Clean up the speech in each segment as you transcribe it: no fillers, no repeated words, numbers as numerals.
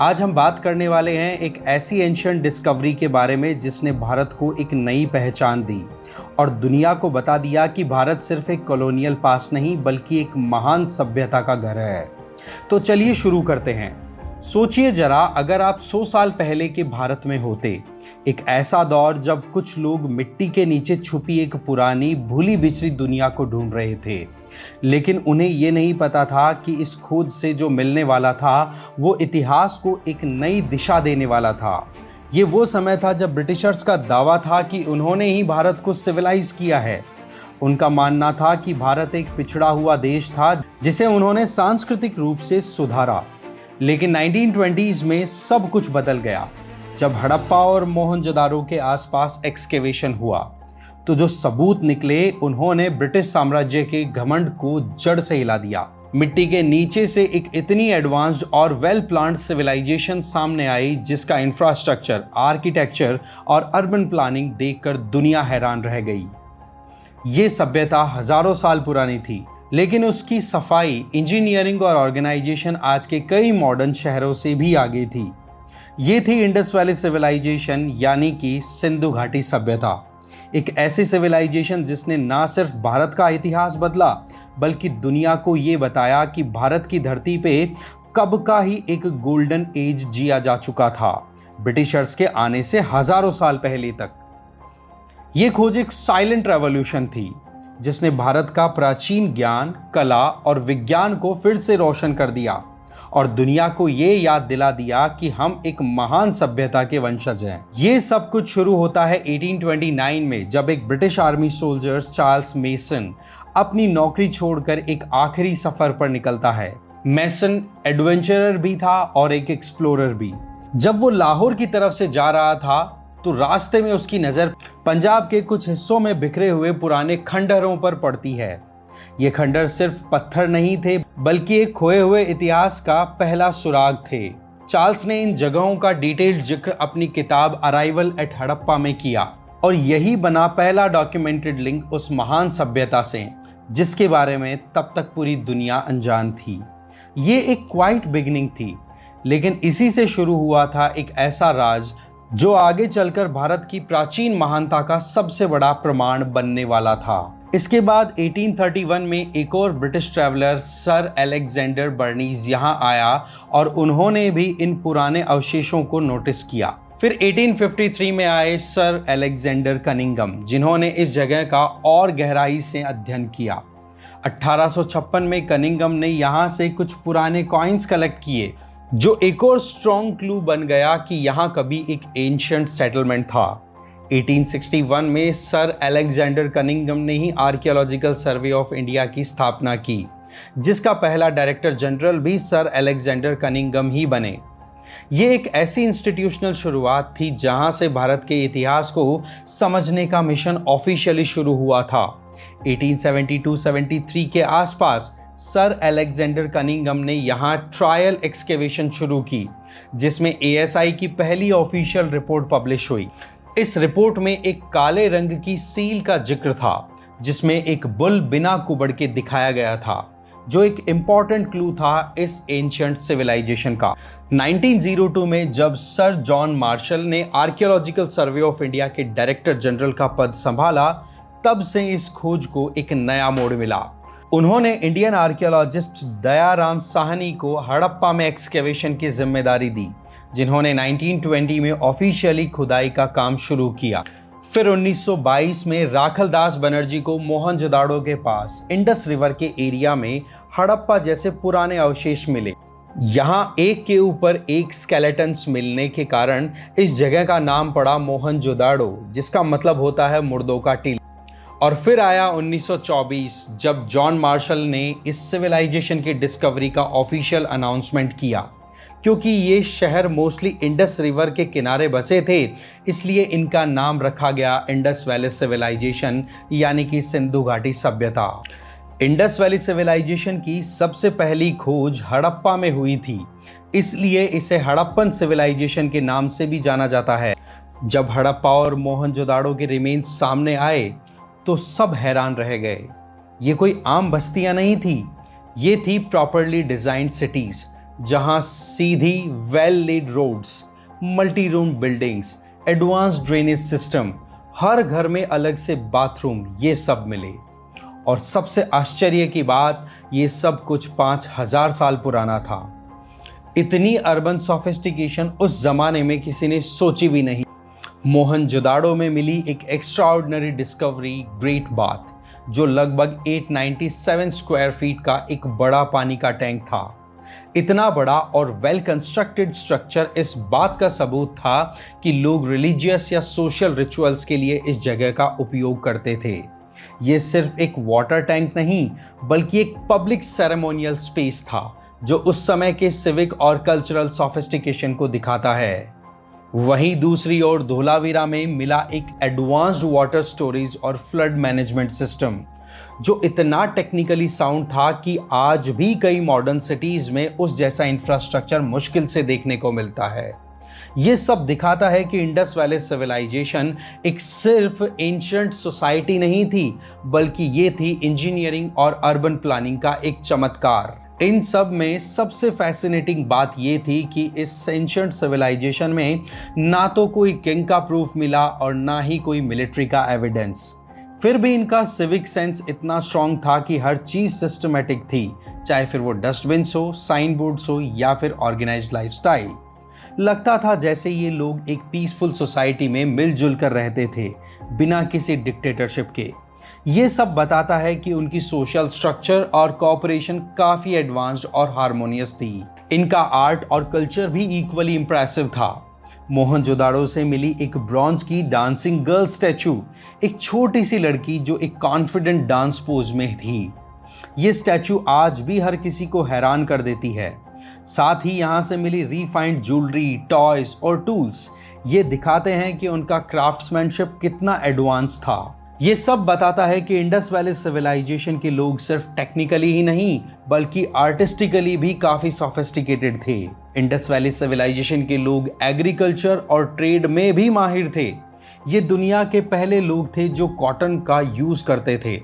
आज हम बात करने वाले हैं एक ऐसी एंशिएंट डिस्कवरी के बारे में जिसने भारत को एक नई पहचान दी और दुनिया को बता दिया कि भारत सिर्फ एक कॉलोनियल पास नहीं बल्कि एक महान सभ्यता का घर है। तो चलिए शुरू करते हैं। सोचिए जरा, अगर आप 100 साल पहले के भारत में होते, एक ऐसा दौर जब कुछ लोग मिट्टी के नीचे छुपी एक पुरानी भूली बिसरी दुनिया को ढूंढ रहे थे, लेकिन उन्हें ये नहीं पता था कि इस खोज से जो मिलने वाला था वो इतिहास को एक नई दिशा देने वाला था। ये वो समय था जब ब्रिटिशर्स का दावा था कि उन्होंने ही भारत को सिविलाइज किया है। उनका मानना था कि भारत एक पिछड़ा हुआ देश था जिसे उन्होंने सांस्कृतिक रूप से सुधारा। लेकिन 1920s में सब कुछ बदल गया जब हड़प्पा और मोहनजोदारो के आसपास एक्सकेवेशन हुआ। तो जो सबूत निकले उन्होंने ब्रिटिश साम्राज्य के घमंड को जड़ से हिला दिया। मिट्टी के नीचे से एक इतनी एडवांस्ड और वेल प्लान्ड सिविलाइजेशन सामने आई जिसका इंफ्रास्ट्रक्चर, आर्किटेक्चर और अर्बन प्लानिंग देखकर दुनिया हैरान रह गई। ये सभ्यता हजारों साल पुरानी थी, लेकिन उसकी सफाई, इंजीनियरिंग और ऑर्गेनाइजेशन आज के कई मॉडर्न शहरों से भी आगे थी। ये थी इंडस वैली सिविलाइजेशन, यानी कि सिंधु घाटी सभ्यता। एक ऐसी सिविलाइजेशन जिसने ना सिर्फ भारत का इतिहास बदला बल्कि दुनिया को ये बताया कि भारत की धरती पे कब का ही एक गोल्डन एज जिया जा चुका था, ब्रिटिशर्स के आने से हजारों साल पहले तक। ये खोज एक साइलेंट रेवोल्यूशन थी जिसने भारत का प्राचीन ज्ञान, कला और विज्ञान को फिर से रोशन कर दिया और दुनिया को ये याद दिला दिया कि हम एक महान सभ्यता के वंशज हैं। ये सब कुछ शुरू होता है 1829 में, जब एक British army soldiers Charles mason अपनी नौकरी छोड़कर एक आखिरी सफर पर निकलता है। मेसन एडवेंचरर भी था और एक एक्सप्लोरर भी। जब वो लाहौर की तरफ से जा रहा था तो रास्ते में उसकी नजर पंजाब के कुछ हिस्सों में बिखरे हुए पुराने खंडहरों पर पड़ती है। ये खंडहर सिर्फ पत्थर नहीं थे बल्कि एक खोए हुए इतिहास का पहला सुराग थे। चार्ल्स ने इन जगहों का डिटेल्ड जिक्र अपनी किताब अराइवल एट हड़प्पा में किया और यही बना पहला डॉक्यूमेंटेड लिंक उस महान सभ्यता से जिसके बारे में तब तक पूरी दुनिया अनजान थी। ये एक क्वाइट बिगिनिंग थी, लेकिन इसी से शुरू हुआ था एक ऐसा राज जो आगे चलकर भारत की प्राचीन महानता का सबसे बड़ा प्रमाण बनने वाला था। इसके बाद 1831 में एक और British traveller sir Alexander Bernays यहाँ आया और उन्होंने भी इन पुराने अवशेषों को नोटिस किया। फिर 1853 में आए सर अलेक्जेंडर कनिंघम, जिन्होंने इस जगह का और गहराई से अध्ययन किया। 1856 में कनिंघम ने यहाँ से कुछ पुराने कॉइन्स कलेक्ट किए, जो एक और स्ट्रॉन्ग क्लू बन गया कि यहाँ कभी एक एंशिएंट सेटलमेंट था। 1861 में सर अलेक्जेंडर कनिंघम ने ही आर्कियोलॉजिकल सर्वे ऑफ इंडिया की स्थापना की, जिसका पहला डायरेक्टर जनरल भी सर अलेक्जेंडर कनिंघम ही बने। ये एक ऐसी इंस्टीट्यूशनल शुरुआत थी जहां से भारत के इतिहास को समझने का मिशन ऑफिशियली शुरू हुआ था। 1872-73 के आसपास सर अलेक्जेंडर कनिंघम ने यहाँ ट्रायल एक्सकेवेशन शुरू की, जिसमें ASI की पहली ऑफिशियल रिपोर्ट पब्लिश हुई। इस रिपोर्ट में एक काले रंग की सील का जिक्र था जिसमें एक बुल बिना कुबड़ के दिखाया गया था, जो एक इंपॉर्टेंट क्लू था इस एंशिएंट सिविलाइजेशन का। 1902 में जब सर जॉन मार्शल ने आर्कियोलॉजिकल सर्वे ऑफ इंडिया के डायरेक्टर जनरल का पद संभाला, तब से इस खोज को एक नया मोड़ मिला। उन्होंने इंडियन आर्कियोलॉजिस्ट दयाराम साहनी को हड़प्पा में एक्सकेवेशन की जिम्मेदारी दी, जिन्होंने 1920 में ऑफिशियली खुदाई का काम शुरू किया। फिर 1922 में राखलदास बनर्जी को मोहनजोदाड़ो के पास इंडस रिवर के एरिया में हड़प्पा जैसे पुराने अवशेष मिले। यहाँ एक के ऊपर एक स्केलेटन्स मिलने के कारण इस जगह का नाम पड़ा मोहनजोदाड़ो, जिसका मतलब होता है मुर्दों का टीला। और फिर आया 1924 जब जॉन मार्शल ने इस सिविलाइजेशन की डिस्कवरी का ऑफिशियल अनाउंसमेंट किया। क्योंकि ये शहर मोस्टली इंडस रिवर के किनारे बसे थे, इसलिए इनका नाम रखा गया इंडस वैली सिविलाइजेशन, यानी कि सिंधु घाटी सभ्यता। इंडस वैली सिविलाइजेशन की सबसे पहली खोज हड़प्पा में हुई थी, इसलिए इसे हड़प्पन सिविलाइजेशन के नाम से भी जाना जाता है। जब हड़प्पा और मोहनजोदाड़ो के रिमेन्स सामने आए तो सब हैरान रह गए। ये कोई आम बस्तियां नहीं थी, ये थी प्रॉपरली डिजाइन्ड सिटीज जहां सीधी well laid roads, multi room buildings, advance drainage system, हर घर में अलग से बाथरूम, ये सब मिले। और सबसे आश्चर्य की बात, ये सब कुछ 5000 साल पुराना था। इतनी अर्बन सोफिस्टिकेशन उस जमाने में किसी ने सोची भी नहीं। मोहनजोदाड़ो में मिली एक एक्स्ट्राऑर्डिनरी डिस्कवरी, ग्रेट बाथ, जो लगभग 897 स्क्वायर फीट का एक बड़ा पानी का टैंक था। इतना बड़ा और वेल कंस्ट्रक्टेड स्ट्रक्चर इस बात का सबूत था कि लोग रिलीजियस या सोशल रिचुअल्स के लिए इस जगह का उपयोग करते थे। ये सिर्फ एक वाटर टैंक नहीं, बल्कि एक पब्लिक सेरेमोनियल स्पेस था, जो उस समय के सिविक और कल्चरल सोफिस्टिकेशन को दिखाता है। वहीं दूसरी ओर धोलावीरा में मिला एक एडवांस्ड वाटर स्टोरेज और फ्लड मैनेजमेंट सिस्टम, जो इतना टेक्निकली साउंड था कि आज भी कई मॉडर्न सिटीज में उस जैसा इंफ्रास्ट्रक्चर मुश्किल से देखने को मिलता है। ये सब दिखाता है कि इंडस वैली सिविलाइजेशन एक सिर्फ एंशिएंट सोसाइटी नहीं थी, बल्कि ये थी इंजीनियरिंग और अर्बन प्लानिंग का एक चमत्कार। इन सब में सबसे फैसिनेटिंग बात ये थी कि इस एंशिएंट सिविलाइजेशन में ना तो कोई किंग का प्रूफ मिला और ना ही कोई मिलिट्री का एविडेंस। फिर भी इनका सिविक सेंस इतना स्ट्रांग था कि हर चीज सिस्टमैटिक थी, चाहे फिर वो डस्टबिन्स हो, साइन बोर्ड्स हो या फिर ऑर्गेनाइज्ड लाइफस्टाइल। लगता था जैसे ये लोग एक पीसफुल सोसाइटी में मिलजुल कर रहते थे, बिना किसी डिक्टेटरशिप के। ये सब बताता है कि उनकी सोशल स्ट्रक्चर और कोऑपरेशन काफी एडवांस्ड और हार्मोनियस थी। इनका आर्ट और कल्चर भी इक्वली इंप्रेसिव था। मोहनजोदाड़ो से मिली एक ब्रॉन्ज की डांसिंग गर्ल स्टैचू, एक छोटी सी लड़की जो एक कॉन्फिडेंट डांस पोज में थी। ये स्टैचू आज भी हर किसी को हैरान कर देती है। साथ ही यहाँ से मिली रिफाइंड ज्वेलरी, टॉयज और टूल्स, ये दिखाते हैं कि उनका क्राफ्ट्समैनशिप कितना एडवांस था। ये सब बताता है कि इंडस वैली सिविलाइजेशन के लोग सिर्फ टेक्निकली ही नहीं, बल्कि आर्टिस्टिकली भी काफी सोफिस्टिकेटेड थे। इंडस वैली सिविलाइजेशन के लोग एग्रीकल्चर और ट्रेड में भी माहिर थे। ये दुनिया के पहले लोग थे जो कॉटन का यूज करते थे।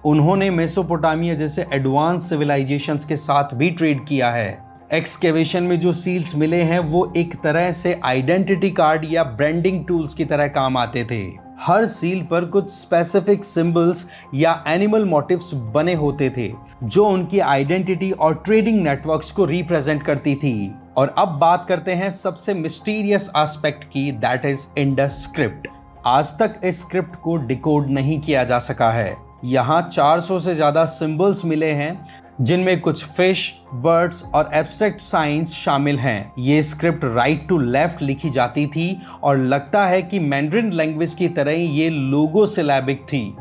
उन्होंने मेसोपोटामिया जैसे एडवांस सिविलाइजेशंस के साथ भी ट्रेड किया है। एक्सकेवेशन में जो सील्स मिले हैं वो एक तरह से आइडेंटिटी कार्ड या ब्रांडिंग टूल्स की तरह काम आते थे। हर सील पर कुछ स्पेसिफिक सिंबल्स या एनिमल मोटिव्स बने होते थे, जो उनकी आइडेंटिटी और ट्रेडिंग नेटवर्क्स को रिप्रेजेंट करती थी। और अब बात करते हैं सबसे मिस्टीरियस एस्पेक्ट की, दैट इज इंडस स्क्रिप्ट। आज तक इस स्क्रिप्ट को डिकोड नहीं किया जा सका है। यहाँ 400 से ज्यादा सिंबल्स मिले हैं, जिनमें कुछ फिश, बर्ड्स और एब्स्ट्रैक्ट साइंस शामिल हैं। ये स्क्रिप्ट राइट टू लेफ्ट लिखी जाती थी और लगता है कि मैंड्रिन लैंग्वेज की तरह ही ये लोगो सिलेबिक थी।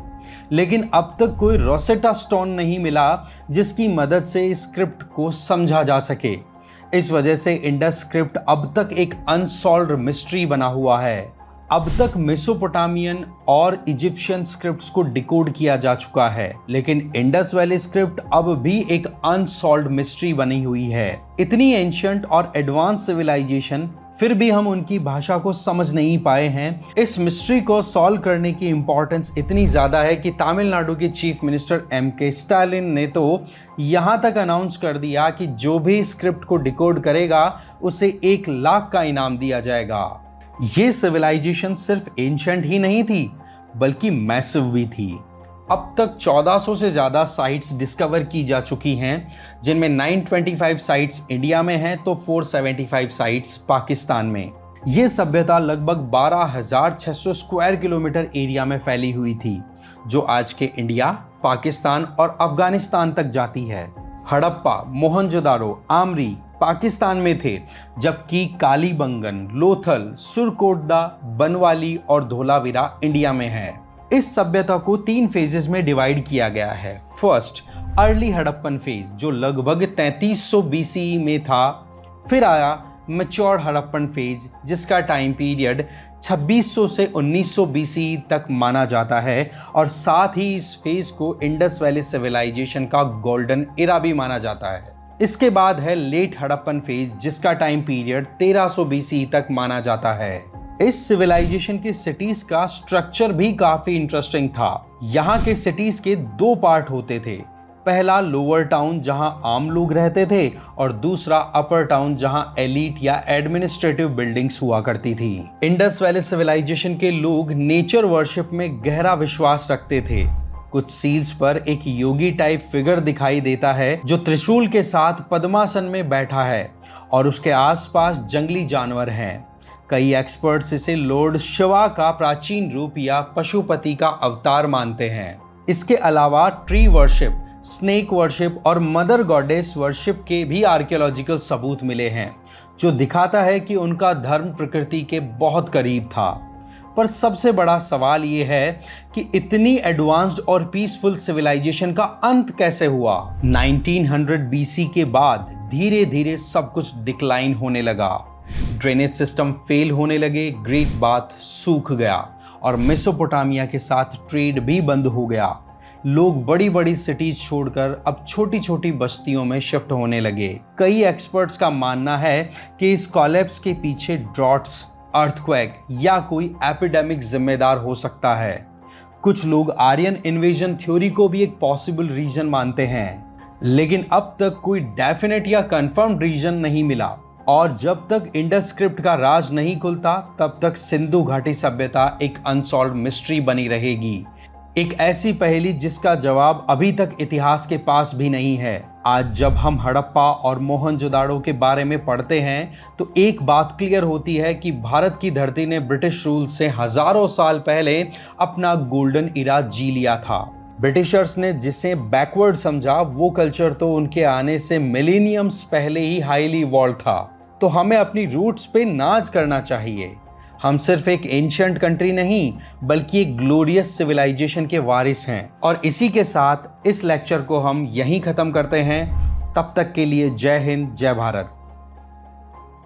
लेकिन अब तक कोई रोसेटा स्टोन नहीं मिला जिसकी मदद से इस स्क्रिप्ट को समझा जा सके। इस वजह से इंडस स्क्रिप्ट अब तक एक अनसॉल्व्ड मिस्ट्री बना हुआ है। अब तक मेसोपोटामियन और इजिप्शियन स्क्रिप्ट्स को डिकोड किया जा चुका है, लेकिन इंडस वैली स्क्रिप्ट अब भी एक अनसॉल्व्ड मिस्ट्री बनी हुई है। इतनी एंशिएंट और एडवांस सिविलाइजेशन, फिर भी हम उनकी भाषा को समझ नहीं पाए हैं। इस मिस्ट्री को सॉल्व करने की इंपॉर्टेंस इतनी ज्यादा है कि तमिलनाडु के चीफ मिनिस्टर M.K. स्टालिन ने तो यहाँ तक अनाउंस कर दिया कि जो भी स्क्रिप्ट को डिकोड करेगा उसे 1 लाख का इनाम दिया जाएगा। ये सिविलाइजेशन सिर्फ एंशिएंट ही नहीं थी, बल्कि मैसिव भी थी। अब तक 1400 से ज़्यादा साइट्स डिस्कवर की जा चुकी हैं, जिनमें 925 साइट्स इंडिया में हैं तो 475 साइट्स पाकिस्तान में। ये सभ्यता लगभग 12,600 स्क्वायर किलोमीटर एरिया में फैली हुई थी, जो आज के इंडिया, पाकिस्तान और अफगानिस्तान तक जाती है। हड़प्पा, मोहनजोदारो, आमरी पाकिस्तान में थे, जबकि कालीबंगन, लोथल, सुरकोटदा, बनवाली और धोलावीरा इंडिया में है। इस सभ्यता को 3 फेजेस में डिवाइड किया गया है। फर्स्ट, अर्ली हड़प्पन फेज, जो लगभग 3300 BCE में था। फिर आया मैच्योर हड़प्पन फेज, जिसका टाइम पीरियड 2600 से 1900 BCE तक माना जाता है, और साथ ही इस फेज को इंडस वैली सिविलाइजेशन का गोल्डन एरा भी माना जाता है। इसके बाद है लेट हड़प्पन फेज, जिसका टाइम पीरियड 1300 BCE तक माना जाता है। इस सिविलाइजेशन की सिटीज का स्ट्रक्चर भी काफी इंटरेस्टिंग था। यहाँ के सिटीज के 2 पार्ट होते थे। पहला लोअर टाउन जहां आम लोग रहते थे और दूसरा अपर टाउन जहां एलीट या एडमिनिस्ट्रेटिव बिल्डिंग्स हुआ करती थी। इंडस वैली सिविलाइजेशन के लोग नेचर वर्शिप में गहरा विश्वास रखते थे। कुछ सील्स पर एक योगी टाइप फिगर दिखाई देता है जो त्रिशूल के साथ पद्मासन में बैठा है और उसके आसपास जंगली जानवर हैं। कई एक्सपर्ट्स इसे लॉर्ड शिवा का प्राचीन रूप या पशुपति का अवतार मानते हैं। इसके अलावा ट्री वर्शिप, स्नेक वर्शिप और मदर गॉडेस वर्शिप के भी आर्कियोलॉजिकल सबूत मिले हैं, जो दिखाता है कि उनका धर्म प्रकृति के बहुत करीब था। पर सबसे बड़ा सवाल ये है कि इतनी एडवांस्ड और पीसफुल सिविलाइजेशन का अंत कैसे हुआ। 1900 बीसी के बाद धीरे धीरे सब कुछ डिक्लाइन होने लगा। ड्रेनेज सिस्टम फेल होने लगे, ग्रेट बाथ सूख गया और मेसोपोटामिया के साथ ट्रेड भी बंद हो गया। लोग बड़ी बड़ी सिटीज छोड़कर अब छोटी छोटी बस्तियों में शिफ्ट होने लगे। कई एक्सपर्ट्स का मानना है कि इस कॉलेप्स के पीछे ड्रॉट्स, अर्थक्वेक या कोई एपिडेमिक जिम्मेदार हो सकता है। कुछ लोग आर्यन इन्वेजन थ्योरी को भी एक पॉसिबल रीजन मानते हैं, लेकिन अब तक कोई डेफिनेट या कंफर्म्ड रीजन नहीं मिला। और जब तक इंडस स्क्रिप्ट का राज नहीं खुलता, तब तक सिंधु घाटी सभ्यता एक अनसॉल्व्ड मिस्ट्री बनी रहेगी। एक ऐसी पहेली जिसका जवाब अभी तक इतिहास के पास भी नहीं है। आज जब हम हड़प्पा और मोहनजोदाड़ो के बारे में पढ़ते हैं तो एक बात क्लियर होती है कि भारत की धरती ने ब्रिटिश रूल से हजारों साल पहले अपना गोल्डन इरा जी लिया था। ब्रिटिशर्स ने जिसे बैकवर्ड समझा, वो कल्चर तो उनके आने से मिलेनियम्स पहले ही हाईली इवॉल्व था। तो हमें अपनी रूट्स पे नाज करना चाहिए। हम सिर्फ एक एंशिएंट कंट्री नहीं, बल्कि एक ग्लोरियस सिविलाइजेशन के वारिस हैं। और इसी के साथ इस लेक्चर को हम यहीं ख़त्म करते हैं। तब तक के लिए जय हिंद, जय भारत।